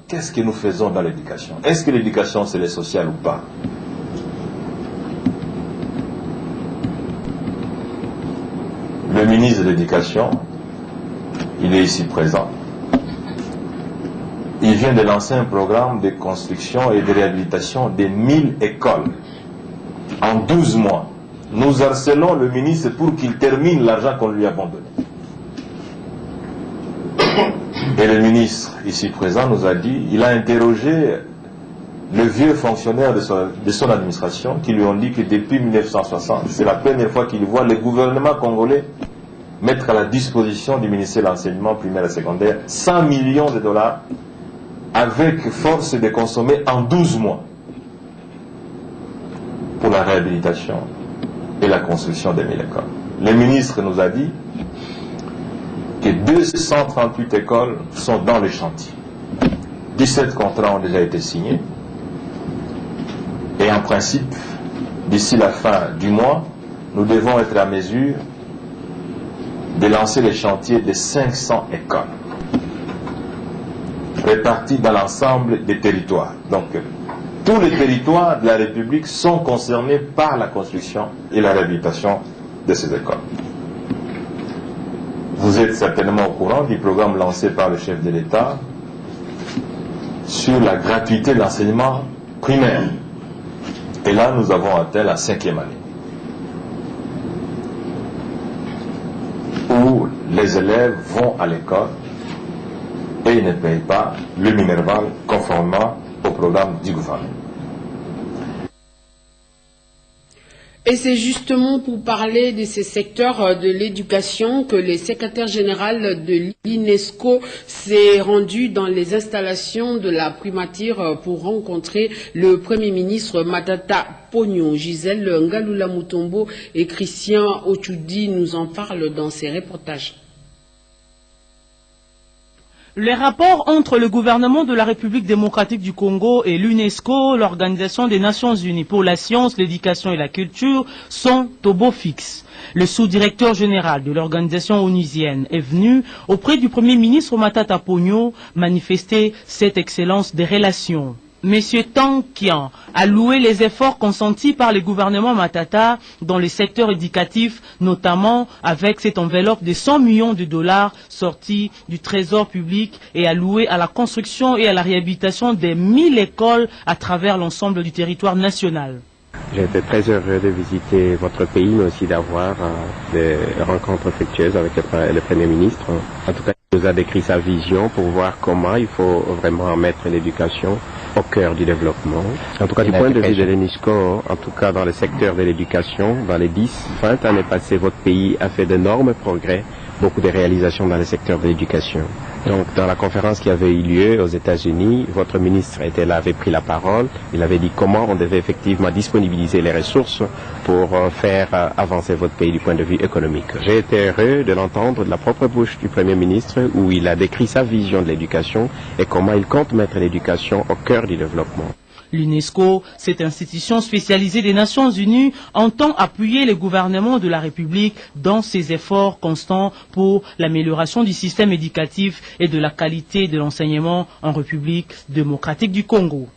Qu'est-ce que nous faisons dans l'éducation? Est-ce que l'éducation, c'est le social ou pas? Le ministre de l'Éducation, il est ici présent. Il vient de lancer un programme de construction et de réhabilitation de 1000 écoles en 12 mois. Nous harcelons le ministre pour qu'il termine l'argent qu'on lui a donné. Et le ministre, ici présent, nous a dit, il a interrogé le vieux fonctionnaire de son administration qui lui ont dit que depuis 1960, c'est la première fois qu'il voit le gouvernement congolais mettre à la disposition du ministère de l'enseignement primaire et secondaire 100 millions de dollars avec force de consommer en 12 mois pour la réhabilitation et la construction des 1000 écoles. Le ministre nous a dit que 238 écoles sont dans les chantiers. 17 contrats ont déjà été signés. Et en principe, d'ici la fin du mois, nous devons être à mesure de lancer les chantiers de 500 écoles répartis dans l'ensemble des territoires. Donc, tous les territoires de la République sont concernés par la construction et la réhabilitation de ces écoles. Vous êtes certainement au courant du programme lancé par le chef de l'État sur la gratuité de l'enseignement primaire. Et là, nous avons atteint la 5e année, où les élèves vont à l'école et ils ne payent pas le minerval conformément au programme du gouvernement. Et c'est justement pour parler de ces secteurs de l'éducation que le secrétaire général de l'UNESCO s'est rendu dans les installations de la primature pour rencontrer le Premier ministre Matata Ponyo. Gisèle Ngalula Mutombo et Christian Ochudi nous en parlent dans ces reportages. Les rapports entre le gouvernement de la République démocratique du Congo et l'UNESCO, l'Organisation des Nations Unies pour la science, l'éducation et la culture, sont au beau fixe. Le sous-directeur général de l'organisation onusienne est venu auprès du Premier ministre Matata Ponyo manifester cette excellence des relations. Monsieur Tang Kian a loué les efforts consentis par le gouvernement Matata dans le secteur éducatif, notamment avec cette enveloppe de 100 millions de dollars sortie du trésor public et allouée à la construction et à la réhabilitation des 1000 écoles à travers l'ensemble du territoire national. J'ai été très heureux de visiter votre pays, mais aussi d'avoir des rencontres fructueuses avec le Premier ministre. En tout cas, il nous a décrit sa vision pour voir comment il faut vraiment mettre l'éducation au cœur du développement. En tout cas, du point de vue de l'UNESCO, en tout cas dans le secteur de l'éducation, dans les 10-20 années passées, votre pays a fait d'énormes progrès, beaucoup de réalisations dans le secteur de l'éducation. Donc, dans la conférence qui avait eu lieu aux États-Unis, votre ministre était là, avait pris la parole. Il avait dit comment on devait effectivement disponibiliser les ressources pour faire avancer votre pays du point de vue économique. J'ai été heureux de l'entendre de la propre bouche du Premier ministre où il a décrit sa vision de l'éducation et comment il compte mettre l'éducation au cœur du développement. L'UNESCO, cette institution spécialisée des Nations Unies, entend appuyer le gouvernement de la République dans ses efforts constants pour l'amélioration du système éducatif et de la qualité de l'enseignement en République démocratique du Congo.